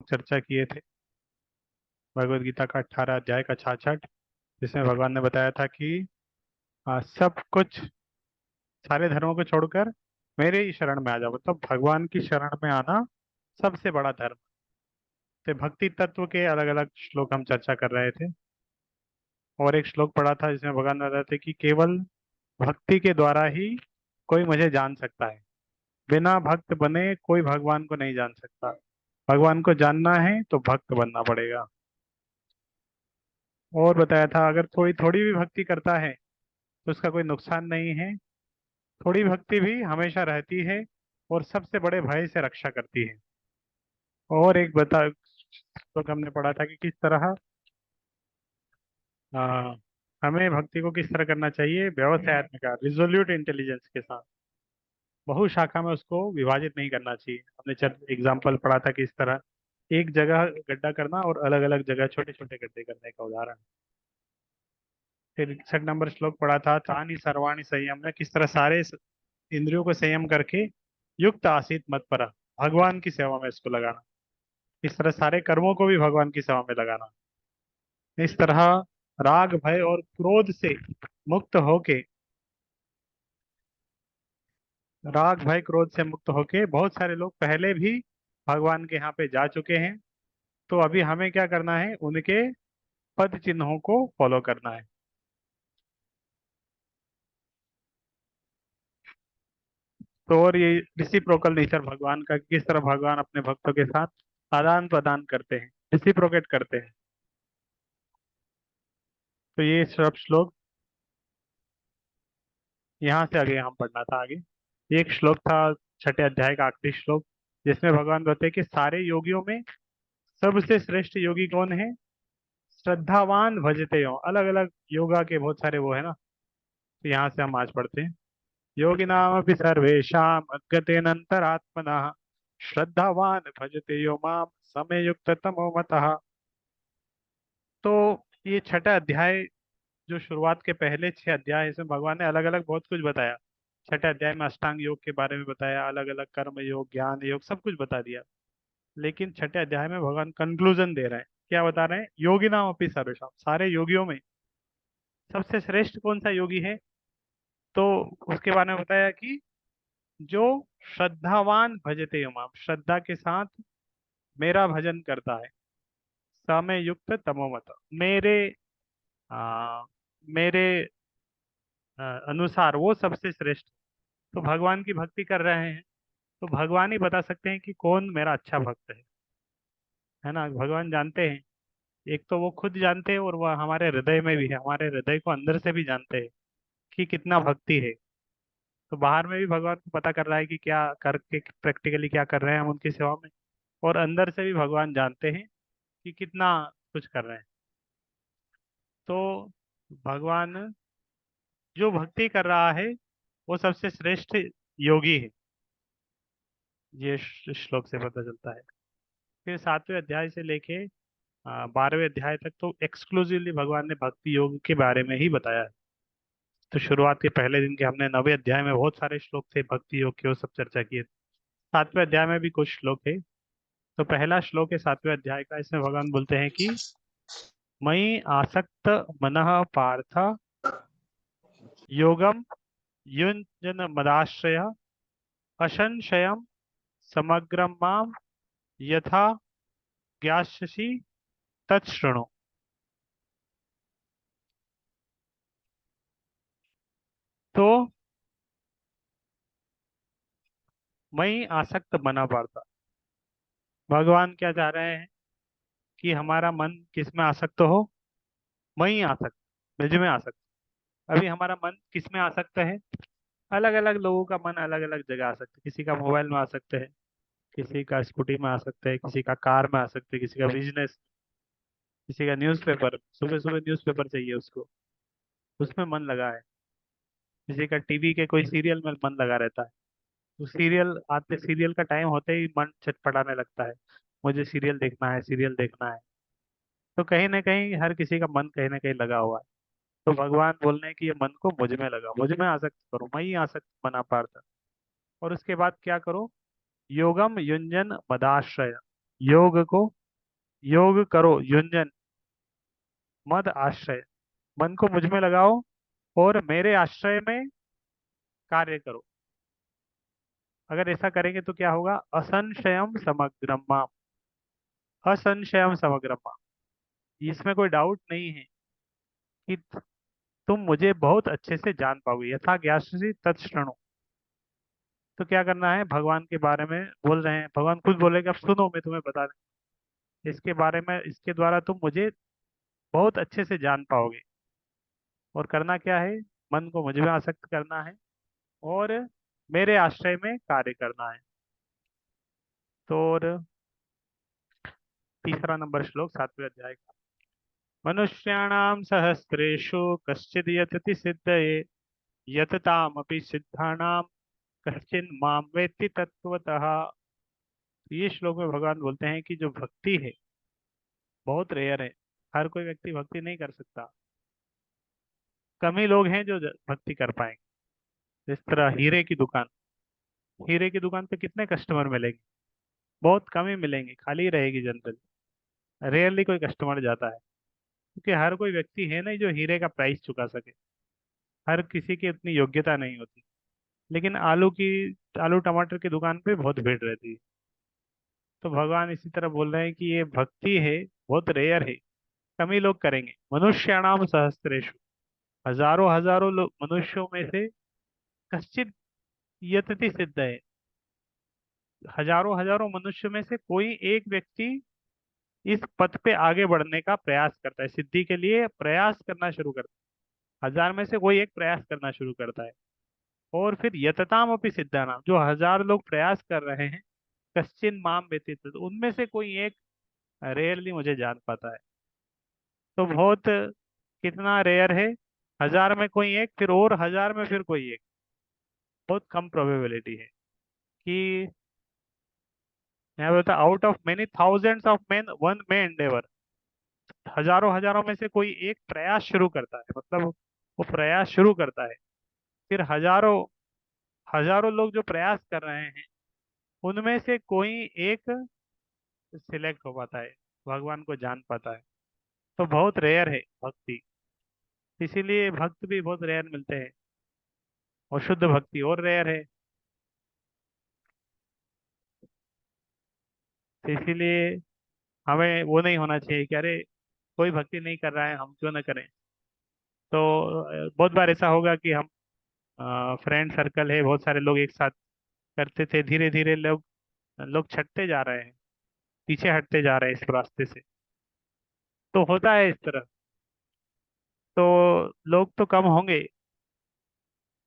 चर्चा किए थे, भगवत गीता का 18 अध्याय का 66, जिसमें भगवान ने बताया था कि सब कुछ, सारे धर्मों को छोड़कर मेरे ही शरण में आ जाओ। मतलब भगवान की शरण में आना सबसे बड़ा धर्म। तो भक्ति तत्व के अलग अलग श्लोक हम चर्चा कर रहे थे, और एक श्लोक पढ़ा था जिसमें भगवान ने बताया था कि केवल भक्ति के द्वारा ही कोई मुझे जान सकता है। बिना भक्त बने कोई भगवान को नहीं जान सकता। भगवान को जानना है तो भक्त बनना पड़ेगा। और बताया था अगर थोड़ी थोड़ी भी भक्ति करता है तो उसका कोई नुकसान नहीं है। थोड़ी भक्ति भी हमेशा रहती है और सबसे बड़े भय से रक्षा करती है। और एक बता तो हमने पढ़ा था कि किस तरह आ, हमें भक्ति को किस तरह करना चाहिए, व्यवसायत्मक रिजोल्यूट इंटेलिजेंस के साथ। बहुशाखा में उसको विभाजित नहीं करना चाहिए। हमने चल एग्जाम्पल पढ़ा था कि इस तरह एक जगह गड्ढा करना और अलग अलग जगह छोटे छोटे गड्ढे करने का उदाहरण। फिर 61 नंबर श्लोक पढ़ा था, तानि सर्वाणि संयम में, किस तरह सारे इंद्रियों को संयम करके युक्त आसीत मत पर, भगवान की सेवा में इसको लगाना। इस तरह सारे कर्मों को भी भगवान की सेवा में लगाना। इस तरह राग भय और क्रोध से मुक्त होके, राग भय क्रोध से मुक्त होके बहुत सारे लोग पहले भी भगवान के यहाँ पे जा चुके हैं। तो अभी हमें क्या करना है, उनके पद चिन्हों को फॉलो करना है। तो और ये रिसिप्रोकल नेचर भगवान का, किस तरह भगवान अपने भक्तों के साथ आदान प्रदान करते हैं, रिसिप्रोकेट करते हैं। तो ये सब श्लोक यहाँ से आगे हम पढ़ना था आगे। एक श्लोक था 6 अध्याय का आखिरी श्लोक, जिसमें भगवान कहते हैं कि सारे योगियों में सबसे श्रेष्ठ योगी कौन है, श्रद्धावान भजते हो। अलग अलग योगा के बहुत सारे वो है ना। तो यहाँ से हम आज पढ़ते हैं, योगिनामपि सर्वेषां अद्गतेनन्तरात्मनः श्रद्धावान भजते यो माम समय युक्त तमो मतः। तो ये 6 अध्याय, जो शुरुआत के पहले 6 अध्याय, इसमें भगवान ने अलग अलग बहुत कुछ बताया। 6 अध्याय में अष्टांग योग के बारे में बताया, अलग अलग कर्म योग, ज्ञान योग, सब कुछ बता दिया। लेकिन 6 अध्याय में भगवान कंक्लूजन दे रहे हैं। क्या बता रहे हैं, योगिनाम अपि सर्वेषां, सारे योगियों में सबसे श्रेष्ठ कौन सा योगी है। तो उसके बारे में बताया कि जो श्रद्धावान भजते उमाम, श्रद्धा के साथ मेरा भजन करता है, समय युक्त तमोमत, मेरे आ, मेरे अनुसार वो सबसे श्रेष्ठ। तो भगवान की भक्ति कर रहे हैं तो भगवान ही बता सकते हैं कि कौन मेरा अच्छा भक्त है ना। भगवान जानते हैं, एक तो वो खुद जानते हैं और वह हमारे हृदय में भी है, हमारे हृदय को अंदर से भी जानते हैं कि कितना भक्ति है। तो बाहर में भी भगवान को पता कर रहा है कि क्या करके प्रैक्टिकली क्या कर रहे हैं हम उनकी सेवा में, और अंदर से भी भगवान जानते हैं कि कितना कुछ कर रहे हैं। तो भगवान जो भक्ति कर रहा है वो सबसे श्रेष्ठ योगी है, ये श्लोक से पता चलता है। फिर 7वें अध्याय से लेके 12वें अध्याय तक तो एक्सक्लूसिवली भगवान ने भक्ति योग के बारे में ही बताया है। तो शुरुआत के पहले दिन के हमने 9वें अध्याय में बहुत सारे श्लोक थे भक्ति योग के, वो सब चर्चा किए। 7वें अध्याय में भी कुछ श्लोक है। तो पहला श्लोक है 7वें अध्याय का, इसमें भगवान बोलते हैं कि मयि आसक्त मनः पार्थ योगम युञ्जन मदाश्रय असंशयम समग्रम माम यथा ज्ञास्यसि तच्छृणु। तो मयि आसक्त मना पार्थ, भगवान क्या चाह रहे हैं कि हमारा मन किस में आसक्त हो, मयि आसक्त, मुझ में आसक्त। अभी हमारा मन किस में आसक्त है, अलग अलग लोगों का मन अलग अलग जगह आ सकता है। किसी का मोबाइल में आ सकते हैं, किसी का स्कूटी में आ सकते हैं, किसी का कार में आ सकते हैं, किसी का बिजनेस, किसी का न्यूज़पेपर, सुबह सुबह न्यूज़पेपर चाहिए उसको, उसमें मन लगा है। किसी का टीवी के कोई सीरियल में मन लगा रहता है, तो सीरियल आते, सीरियल का टाइम होते ही मन छटपटाने लगता है, मुझे सीरियल देखना है, सीरियल देखना है। तो कहीं ना कहीं हर किसी का मन कहीं ना कहीं लगा हुआ है। तो भगवान बोल रहे हैं कि ये मन को मुझ में लगा, मुझ में आसक्त करो, मैं ही आसक्त बना पाता। और उसके बाद क्या करो, योगम युंजन मदाश्रय, योग को, योग करो युंजन, मद आश्रय, मन को मुझ में लगाओ और मेरे आश्रय में कार्य करो। अगर ऐसा करेंगे तो क्या होगा? असंशयम समग्रम माम, असंशयम समग्रम माम, इसमें कोई डाउट नहीं है कि तुम मुझे बहुत अच्छे से जान पाओगे। यथा ज्ञासी तत्शृणु। तो क्या करना है? भगवान के बारे में बोल रहे हैं, भगवान खुद बोलेगा अब सुनो मैं तुम्हें बता रहा हूं इसके बारे में, इसके द्वारा तुम मुझे बहुत अच्छे से जान पाओगे। और करना क्या है? मन को मुझ में आसक्त करना है और मेरे आश्रय में कार्य करना है। तो और तीसरा नंबर श्लोक 7वें अध्याय का। मनुष्याणाम सहस्रेषु कश्चिद् यतति सिद्धये, यततामपि सिद्धानाम कश्चिन् मां वेत्ति तत्वतः। ये श्लोक में भगवान बोलते हैं कि जो भक्ति है बहुत रेयर है। हर कोई व्यक्ति भक्ति नहीं कर सकता। कम ही लोग हैं जो भक्ति कर पाएंगे। जिस तरह हीरे की दुकान, हीरे की दुकान पे कितने कस्टमर मिलेंगे? बहुत कम ही मिलेंगे, खाली ही रहेगी जनरल। रेयरली कोई कस्टमर जाता है, क्योंकि हर कोई व्यक्ति है नहीं जो हीरे का प्राइस चुका सके। हर किसी की उतनी योग्यता नहीं होती। लेकिन आलू टमाटर की दुकान पे बहुत भीड़ रहती है। तो भगवान इसी तरह बोल रहे हैं कि ये भक्ति है, बहुत रेयर है, कम ही लोग करेंगे। मनुष्याणाम सहस्रेषु, हजारों हजारों लोग मनुष्यों में से कश्चित यतति सिद्ध है, हजारों हजारों मनुष्य में से कोई एक व्यक्ति इस पथ पे आगे बढ़ने का प्रयास करता है, सिद्धि के लिए प्रयास करना शुरू करता है। हजार में से कोई एक प्रयास करना शुरू करता है। और फिर यतताम अपि सिद्धानाम, जो हजार लोग प्रयास कर रहे हैं, कश्चिन माम व्यतीत, तो उनमें से कोई एक रेयरली मुझे जान पाता है। तो बहुत कितना रेयर है? हजार में कोई एक, फिर और हजार में फिर कोई एक। बहुत कम प्रोबेबिलिटी है कि, यहाँ पे होता out of many thousands of man one may Endeavour. हजारों हजारों में से कोई एक प्रयास शुरू करता है, मतलब वो प्रयास शुरू करता है। फिर हजारों हजारों लोग जो प्रयास कर रहे हैं, उनमें से कोई एक सिलेक्ट हो पाता है, भगवान को जान पाता है। तो बहुत रेयर है भक्ति। इसीलिए भक्त भी बहुत रेयर मिलते हैं, और शुद्ध भक्ति और रेयर है। तो इसीलिए हमें वो नहीं होना चाहिए कि अरे कोई भक्ति नहीं कर रहा है, हम क्यों ना करें। तो बहुत बार ऐसा होगा कि हम फ्रेंड सर्कल है, बहुत सारे लोग एक साथ करते थे, धीरे धीरे लोग लोग छटते जा रहे हैं, पीछे हटते जा रहे हैं इस रास्ते से। तो होता है इस तरह। तो लोग तो कम होंगे,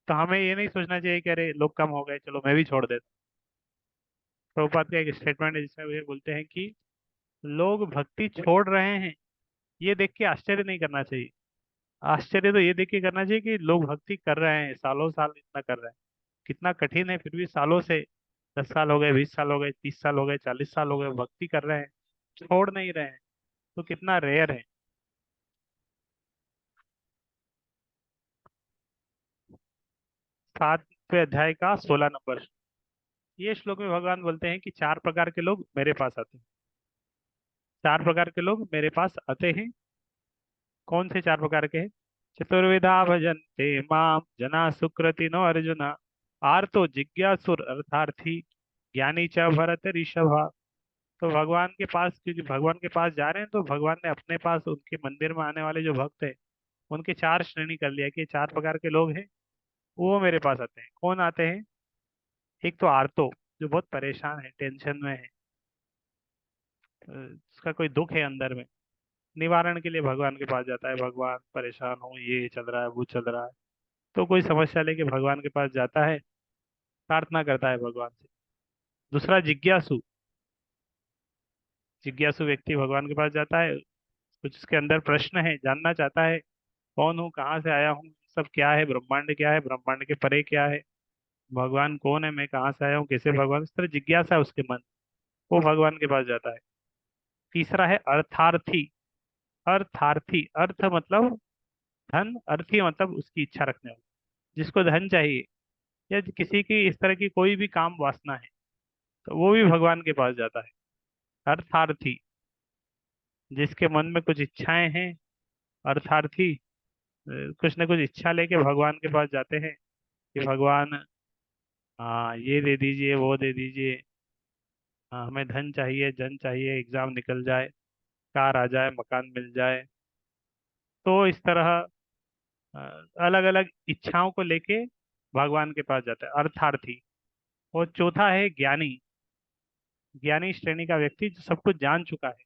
तो हमें ये नहीं सोचना चाहिए कि अरे लोग कम हो गए चलो मैं भी छोड़ देता। प्रभुपाद का एक स्टेटमेंट है जिसमें वे बोलते हैं कि लोग भक्ति छोड़ रहे हैं, ये देख के आश्चर्य नहीं करना चाहिए। आश्चर्य तो ये देख के करना चाहिए कि लोग भक्ति कर रहे हैं, सालों साल इतना कर रहे हैं। कितना कठिन है, फिर भी सालों से, 10 साल हो गए, 20 साल हो गए, 30 साल हो गए, 40 साल हो गए, भक्ति कर रहे हैं, छोड़ नहीं रहे हैं। तो कितना रेयर है। 7वें अध्याय का 16 नंबर। ये श्लोक में भगवान बोलते हैं कि 4 प्रकार के लोग मेरे पास आते हैं। 4 प्रकार के लोग मेरे पास आते हैं। कौन से 4 प्रकार के हैं? चतुर्विधा भजन्ते माम जना सुकृतिनो अर्जुन, आर्तो जिज्ञासुर अर्थार्थी, ज्ञानी च भरत ऋषभा। तो भगवान के पास, क्योंकि भगवान के पास जा रहे हैं, तो भगवान ने अपने पास उनके मंदिर में आने वाले जो भक्त हैं, उनके 4 श्रेणी कर लिया कि 4 प्रकार के लोग हैं, वो मेरे पास आते हैं। कौन आते हैं? एक तो आर्तो, जो बहुत परेशान है, टेंशन में है, उसका कोई दुख है अंदर में, निवारण के लिए भगवान के पास जाता है। भगवान परेशान हूँ, ये चल रहा है, वो चल रहा है। तो कोई समस्या लेके भगवान के पास जाता है, प्रार्थना करता है भगवान से। दूसरा जिज्ञासु, जिज्ञासु व्यक्ति भगवान के पास जाता है, कुछ उसके अंदर प्रश्न है, जानना चाहता है, कौन हूँ, कहाँ से आया हूँ, सब क्या है, ब्रह्मांड क्या है, ब्रह्मांड के परे क्या है, भगवान कौन है, मैं कहाँ से आया हूँ, कैसे भगवान, इस तरह जिज्ञासा है उसके मन। वो भगवान के पास जाता है। तीसरा है अर्थार्थी। अर्थार्थी, अर्थ मतलब धन, अर्थी मतलब उसकी इच्छा रखने वाला, जिसको धन चाहिए या किसी की इस तरह की कोई भी काम वासना है, तो वो भी भगवान के पास जाता है। अर्थार्थी, जिसके मन में कुछ इच्छाएं हैं। अर्थार्थी कुछ न कुछ इच्छा लेके भगवान के पास जाते हैं कि भगवान, हाँ ये दे दीजिए, वो दे दीजिए, हाँ हमें धन चाहिए, जन चाहिए, एग्जाम निकल जाए, कार आ जाए, मकान मिल जाए। तो इस तरह अलग अलग इच्छाओं को लेके भगवान के पास जाता है अर्थार्थी। और चौथा है ज्ञानी। ज्ञानी श्रेणी का व्यक्ति जो सब कुछ जान चुका है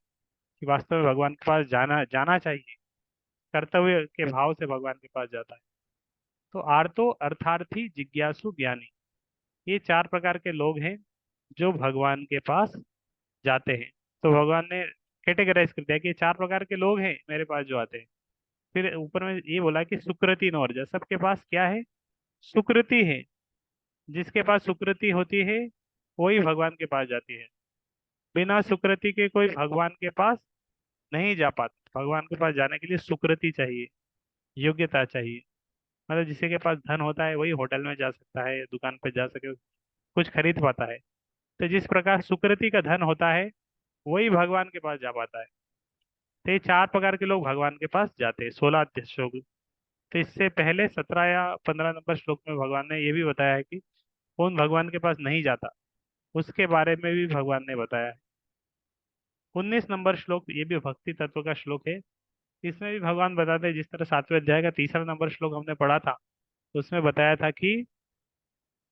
कि वास्तव में भगवान के पास जाना जाना चाहिए, कर्तव्य के भाव से भगवान के पास जाता है। तो आर्तो, अर्थार्थी, जिज्ञासु, ज्ञानी, ये चार प्रकार के लोग हैं जो भगवान के पास जाते हैं। तो भगवान ने कैटेगराइज कर दिया कि ये चार प्रकार के लोग हैं मेरे पास जो आते हैं। फिर ऊपर में ये बोला कि सुकृति नौर्ज, सबके पास क्या है? सुकृति है। जिसके पास सुकृति होती है वही भगवान के पास जाती है। बिना सुकृति के कोई भगवान के पास नहीं जा पाता। भगवान के पास जाने के लिए सुकृति चाहिए, योग्यता चाहिए। मतलब जिसके के पास धन होता है वही होटल में जा सकता है, दुकान पे जा सके, कुछ खरीद पाता है। तो जिस प्रकार सुकृति का धन होता है वही भगवान के पास जा पाता है। तो ये चार प्रकार के लोग भगवान के पास जाते हैं। 16 श्लोक। तो इससे पहले 17 या 15 नंबर श्लोक में भगवान ने ये भी बताया है कि कौन भगवान के पास नहीं जाता, उसके बारे में भी भगवान ने बताया है। 19 नंबर श्लोक ये भी भक्ति तत्व का श्लोक है। इसमें भी भगवान बताते हैं, जिस तरह 7वें अध्याय का तीसरा नंबर श्लोक हमने पढ़ा था, तो उसमें बताया था कि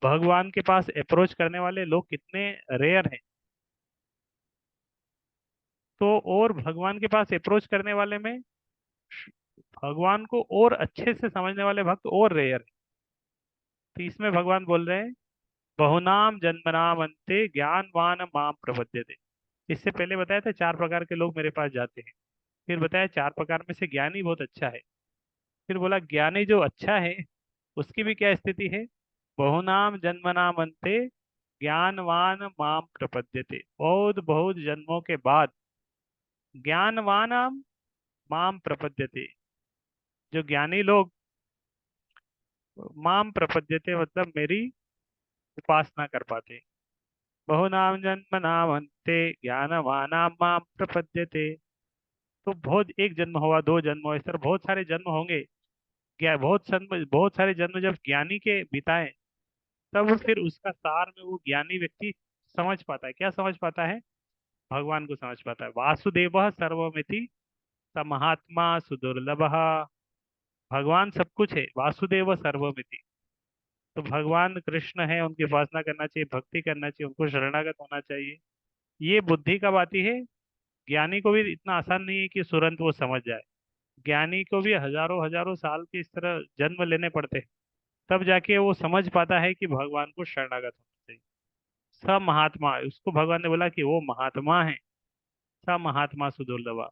भगवान के पास अप्रोच करने वाले लोग कितने रेयर हैं। तो और भगवान के पास अप्रोच करने वाले में भगवान को और अच्छे से समझने वाले भक्त और रेयर हैं। तो इसमें भगवान बोल रहे हैं, बहुनाम जन्मनाम अन्ते ज्ञानवान माम प्रपद्यते। इससे पहले बताया था चार प्रकार के लोग मेरे पास जाते हैं। फिर बताया चार प्रकार में से ज्ञानी बहुत अच्छा है। फिर बोला ज्ञानी जो अच्छा है उसकी भी क्या स्थिति है? बहुनाम जन्मनाम अन्ते ज्ञानवान माम प्रपद्यते। बहुत बहुत जन्मों के बाद ज्ञानवानाम माम प्रपद्यते, जो ज्ञानी लोग माम प्रपद्यते मतलब मेरी उपासना कर पाते। बहुनाम जन्म नाम अन्ते ज्ञानवानाम माम प्रपद्यते। तो बहुत, एक जन्म हुआ, दो जन्म हुआ, इस तरह बहुत सारे जन्म होंगे। क्या बहुत सारे जन्म जब ज्ञानी के बिताए तब फिर उसका सार में वो ज्ञानी व्यक्ति समझ पाता है। क्या समझ पाता है? भगवान को समझ पाता है। वासुदेव सर्वमिति स महात्मा सुदुर्लभ। भगवान सब कुछ है, वासुदेव सर्वमिति। तो भगवान कृष्ण है, उनकी उपासना करना चाहिए, भक्ति करना चाहिए, उनको शरणागत होना चाहिए। ये बुद्धि का बाती है। ज्ञानी को भी इतना आसान नहीं है कि तुरंत वो समझ जाए। ज्ञानी को भी हजारों हजारों साल के इस तरह जन्म लेने पड़ते हैं, तब जाके वो समझ पाता है कि भगवान को शरणागत होना चाहिए। स महात्मा, उसको भगवान ने बोला कि वो महात्मा है। स महात्मा सुदुर्लभा।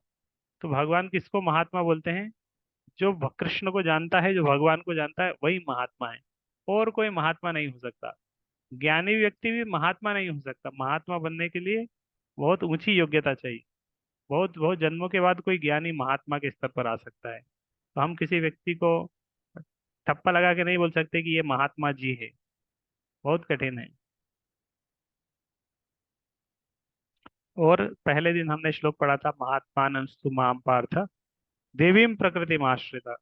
तो भगवान किसको महात्मा बोलते हैं? जो कृष्ण को जानता है, जो भगवान को जानता है, वही महात्मा है। और कोई महात्मा नहीं हो सकता। ज्ञानी व्यक्ति भी महात्मा नहीं हो सकता। महात्मा बनने के लिए बहुत ऊंची योग्यता चाहिए। बहुत बहुत जन्मों के बाद कोई ज्ञानी महात्मा के स्तर पर आ सकता है। तो हम किसी व्यक्ति को ठप्पा लगा के नहीं बोल सकते कि ये महात्मा जी है। बहुत कठिन है। और पहले दिन हमने श्लोक पढ़ा था, महात्मानस्तु माम पार्थ देवीम प्रकृति आश्रिता।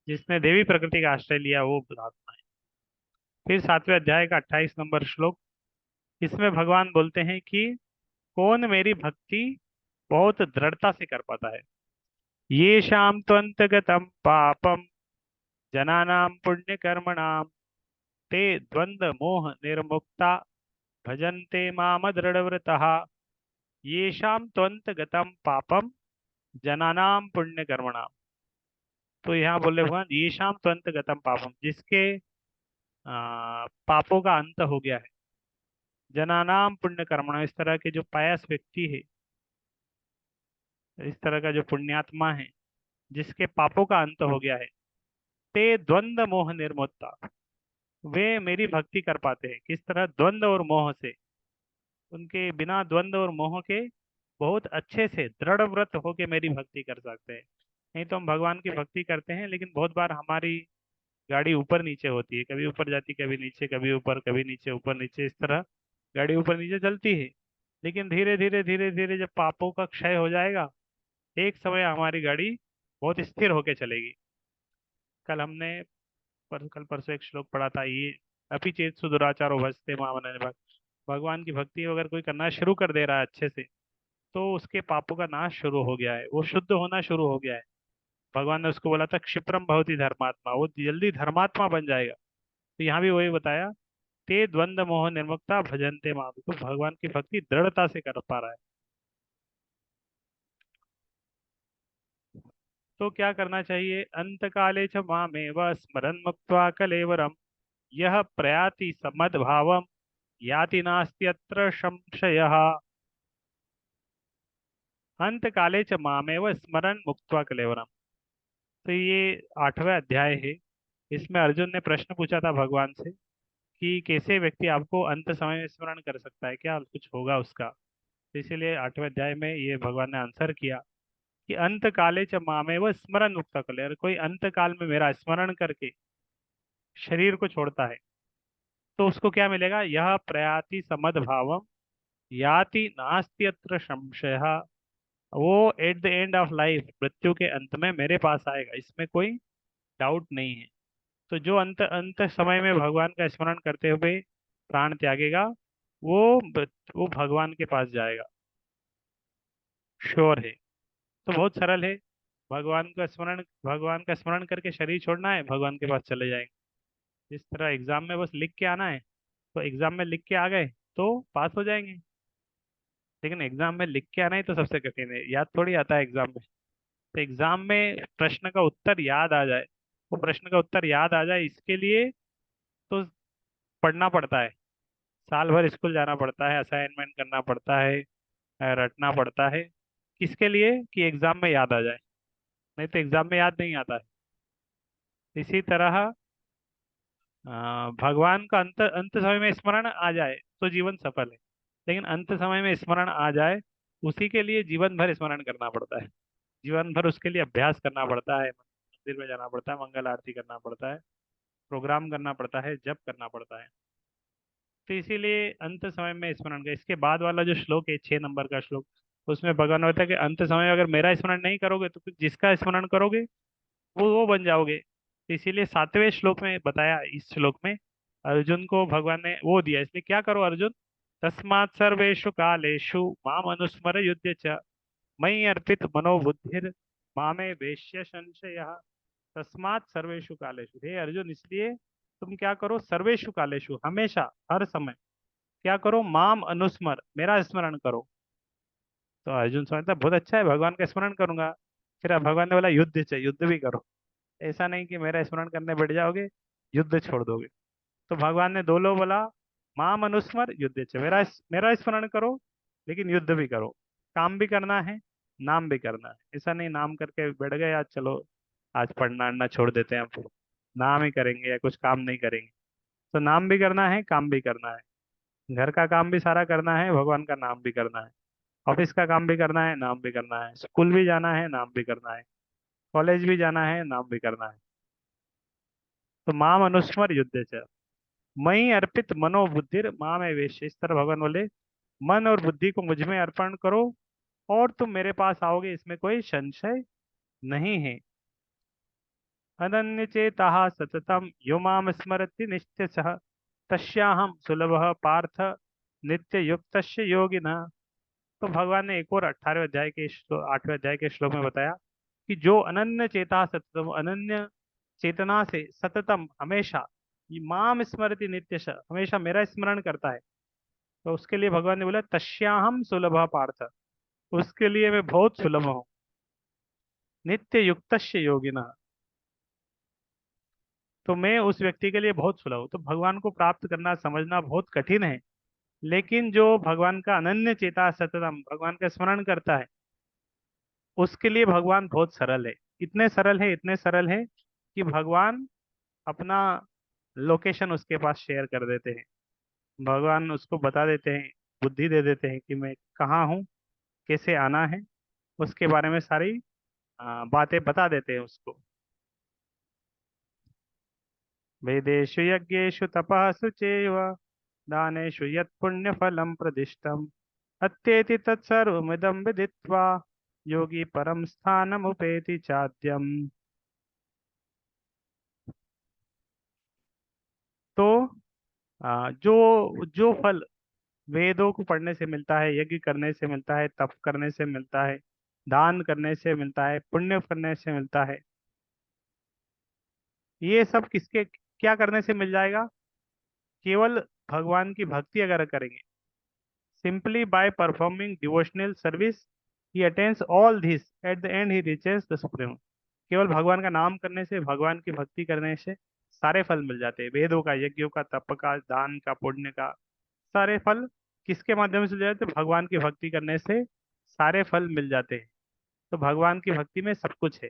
जिसने देवी प्रकृति का आश्रय लिया वो महात्मा है। फिर 7वें अध्याय का 28 नंबर श्लोक। इसमें भगवान बोलते हैं कि कौन मेरी भक्ति बहुत दृढ़ता से कर पाता है। ये शाम त्वंतगतम पापम जनानां पुण्य कर्मणाम ते द्वंद्व मोह निर्मुक्ता भजन्ते माम दृढ़व्रतः। येषाम त्वंतगतम पापम जनानां पुण्य कर्मणाम। तो यहाँ बोले भगवान, येषाम त्वंतगतम पापम, जिसके पापों का अंत हो गया है। जनानाम पुण्य कर्मणाम, इस तरह के जो पायस व्यक्ति है, इस तरह का जो पुण्यात्मा है, जिसके पापों का अंत हो गया है। ते द्वंद्व मोह निर्मुक्ता, वे मेरी भक्ति कर पाते हैं। किस तरह? द्वंद्व और मोह से। उनके बिना द्वंद्व और मोह के बहुत अच्छे से दृढ़ व्रत होके मेरी भक्ति कर सकते हैं। नहीं तो हम भगवान की भक्ति करते हैं लेकिन बहुत बार हमारी गाड़ी ऊपर नीचे होती है, कभी ऊपर जाती, कभी नीचे, कभी ऊपर, कभी नीचे, ऊपर नीचे, इस तरह गाड़ी ऊपर नीचे चलती है। लेकिन धीरे धीरे धीरे धीरे जब पापों का क्षय हो जाएगा, एक समय हमारी गाड़ी बहुत स्थिर होके चलेगी। कल हमने कल परसों एक श्लोक पढ़ा था, ये अपि चेत सुदुराचारो भजते मामन भक्त। भगवान की भक्ति अगर कोई करना शुरू कर दे रहा है अच्छे से, तो उसके पापों का नाश शुरू हो गया है, वो शुद्ध होना शुरू हो गया है। भगवान ने उसको बोला था क्षिप्रम भवति धर्मात्मा, वो जल्दी धर्मात्मा बन जाएगा। तो यहाँ भी वही बताया, ते द्वंद्व मोह निर्मुक्ता भजन्ते माम, तो भगवान की भक्ति दृढ़ता से कर पा रहा है। तो क्या करना चाहिए? अंत काले च मामेव स्मरन् मुक्त्वा कलेवरम, यह प्रयाति समद्भावम याति नास्त्यत्र संशयः। अंत काले च मामेव स्मरन् मुक्त्वा कलेवरम। तो ये 8वां अध्याय है। इसमें अर्जुन ने प्रश्न पूछा था भगवान से कि कैसे व्यक्ति आपको अंत समय में स्मरण कर सकता है, क्या कुछ होगा उसका। तो इसीलिए 8वें अध्याय में ये भगवान ने आंसर किया कि अंत काले च मामेव स्मरण मुक्त कले, अगर कोई अंत काल में मेरा स्मरण करके शरीर को छोड़ता है, तो उसको क्या मिलेगा? यह प्रयाति समद भावम याति नास्ति अत्र संशय, वो at the end of life, मृत्यु के अंत में मेरे पास आएगा, इसमें कोई डाउट नहीं है। तो जो अंत अंत समय में भगवान का स्मरण करते हुए प्राण त्यागेगा, वो वो भगवान के पास जाएगा, श्योर है। तो बहुत सरल है। भगवान का स्मरण करके शरीर छोड़ना है, भगवान के पास चले जाएंगे। इस तरह एग्जाम में बस लिख के आना है, तो एग्जाम में लिख के आ गए तो पास हो जाएंगे। लेकिन एग्जाम में लिख के आना ही तो सबसे कठिन है, याद थोड़ी आता है एग्जाम में। तो एग्जाम में प्रश्न का उत्तर याद आ जाए, वो प्रश्न का उत्तर याद आ जाए, इसके लिए तो पढ़ना पड़ता है, साल भर स्कूल जाना पड़ता है, असाइनमेंट करना पड़ता है, रटना पड़ता है। किसके लिए? कि एग्जाम में याद आ जाए, नहीं तो एग्जाम में याद नहीं आता है। इसी तरह भगवान का अंत अंत समय में स्मरण आ जाए तो जीवन सफल है। लेकिन अंत समय में स्मरण आ जाए, उसी के लिए जीवन भर स्मरण करना पड़ता है। जीवन भर उसके लिए अभ्यास करना पड़ता है, मंदिर में जाना पड़ता है, मंगल आरती करना पड़ता है, प्रोग्राम करना पड़ता है, जप करना पड़ता है। तो इसीलिए अंत समय में स्मरण का, इसके बाद वाला जो श्लोक है 6 नंबर का श्लोक, उसमें भगवान होता है कि अंत समय में अगर मेरा स्मरण नहीं करोगे तो फिर जिसका स्मरण करोगे वो बन जाओगे। तो इसीलिए 7वें श्लोक में बताया, इस श्लोक में अर्जुन को भगवान ने वो दिया, इसलिए क्या करो अर्जुन, तस्मात् सर्वेषु कालेषु माम अनुस्मर युध्य च, मयि अर्पित मनोबुद्धिर मामे वेश्य संशयः। तस्मात् सर्वेषु कालेषु, हे अर्जुन, इसलिए तुम क्या करो, सर्वेषु कालेषु, हमेशा हर समय क्या करो, माम अनुस्मर, मेरा स्मरण करो। तो अर्जुन समझता बहुत अच्छा है, भगवान का स्मरण करूंगा। फिर अब भगवान ने बोला युद्ध चाहिए, युद्ध भी करो। ऐसा नहीं कि मेरा स्मरण करने बैठ जाओगे, युद्ध छोड़ दोगे। तो भगवान ने दो लो बोला, माम अनुस्मर युद्ध चाहिए, मेरा स्मरण करो, लेकिन युद्ध भी करो। काम भी करना है, नाम भी करना है। ऐसा नहीं नाम करके बैठ गए, आज चलो आज पढ़ना अढ़ना छोड़ देते हैं हम, नाम ही करेंगे या कुछ काम नहीं करेंगे। तो नाम भी करना है, काम भी करना है, घर का काम भी सारा करना है, भगवान का नाम भी करना है, ऑफिस का काम भी करना है, नाम भी करना है, स्कूल भी जाना है, नाम भी करना है, कॉलेज भी जाना है, नाम भी करना है। तो माम अनुस्मर युद्ध च, मई अर्पित मनोबुद्धिर माम वेश, इस तरह भगवान बोले मन और बुद्धि को मुझ में अर्पण करो और तुम मेरे पास आओगे, इसमें कोई संशय नहीं है। अनन्य चेताः सततम यो माम स्मरति निश्चयः, तस्याहम सुलभः पार्थ नित्य युक्तस्य योगिनः। तो भगवान ने एक और 8वें अध्याय के श्लोक में बताया कि जो अनन्य चेता सततम, अनन्य चेतना से सततम हमेशा, ये माम स्मरति नित्यश, हमेशा मेरा स्मरण करता है, तो उसके लिए भगवान ने बोला तस्याहम सुलभ पार्थ, उसके लिए मैं बहुत सुलभ हूँ, नित्य युक्तस्य योगिना, तो मैं उस व्यक्ति के लिए बहुत सुलभ हूँ। तो भगवान को प्राप्त करना समझना बहुत कठिन है, लेकिन जो भगवान का अनन्य चेता सततम भगवान का स्मरण करता है, उसके लिए भगवान बहुत सरल है। इतने सरल है, इतने सरल है कि भगवान अपना लोकेशन उसके पास शेयर कर देते हैं, भगवान उसको बता देते हैं, बुद्धि दे देते हैं कि मैं कहाँ हूँ, कैसे आना है, उसके बारे में सारी बातें बता देते हैं उसको। वेदेषु यज्ञेषु तपःसु चैव दानेषु यत् पुण्यफलं प्रदिष्टम् अत्येति तत्सर्वमिदं विदित्वा योगी परम स्थानमुपेति चाद्यम। तो जो जो फल वेदों को पढ़ने से मिलता है, यज्ञ करने से मिलता है, तप करने से मिलता है, दान करने से मिलता है, पुण्य करने से मिलता है, ये सब किसके क्या करने से मिल जाएगा? केवल भगवान की भक्ति अगर करेंगे, simply by performing devotional service he attains all this, at the and he reaches the supreme. केवल भगवान का नाम करने से, भगवान की भक्ति करने से सारे फल मिल जाते हैं, वेदों का, यज्ञों का, तप का, दान का, पुण्य का, सारे फल किसके माध्यम से मिल जाते हैं? भगवान की भक्ति करने से सारे फल मिल जाते हैं। तो भगवान की भक्ति में सब कुछ है,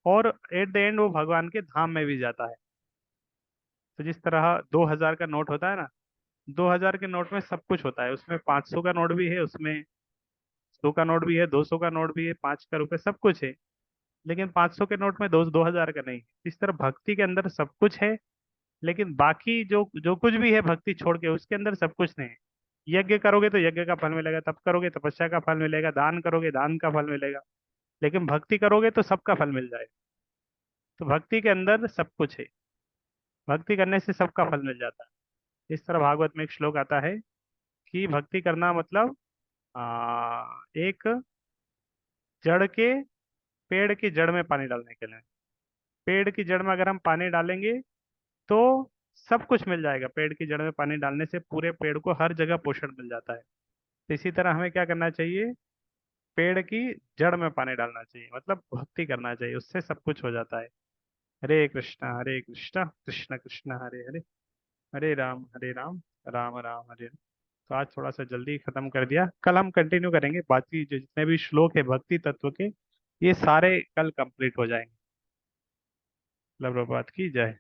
और एट द एंड वो भगवान के धाम में भी जाता है। तो जिस तरह 2000 का नोट होता है ना, 2000 के नोट में सब कुछ होता है, उसमें 500 का नोट भी है, उसमें 100 का नोट भी है, 200 का नोट भी है, 5 का रुपए, सब कुछ है। लेकिन 500 के नोट में 2000 का नहीं है। इस तरह भक्ति के अंदर सब कुछ है, लेकिन बाकी जो जो कुछ भी है भक्ति छोड़ के, उसके अंदर सब कुछ नहीं है। यज्ञ करोगे तो यज्ञ का फल मिलेगा, तप करोगे तपस्या का फल मिलेगा, दान करोगे दान का फल मिलेगा, लेकिन भक्ति करोगे तो सबका फल मिल जाएगा। तो भक्ति के अंदर सब कुछ है, भक्ति करने से सबका फल मिल जाता है। इस तरह भागवत में एक श्लोक आता है कि भक्ति करना मतलब एक जड़ के, पेड़ की जड़ में पानी डालने के लिए। पेड़ की जड़ में अगर हम पानी डालेंगे तो सब कुछ मिल जाएगा। पेड़ की जड़ में पानी डालने से पूरे पेड़ को हर जगह पोषण मिल जाता है। तो इसी तरह हमें क्या करना चाहिए? पेड़ की जड़ में पानी डालना चाहिए, मतलब भक्ति करना चाहिए, उससे सब कुछ हो जाता है। हरे कृष्णा कृष्ण कृष्ण हरे हरे, हरे राम, राम राम हरे हरे। तो आज थोड़ा सा जल्दी खत्म कर दिया, कल हम कंटिन्यू करेंगे, बाकी जो जितने भी श्लोक है भक्ति तत्व के, ये सारे कल कंप्लीट हो जाएंगे। प्रभुपाद की जय।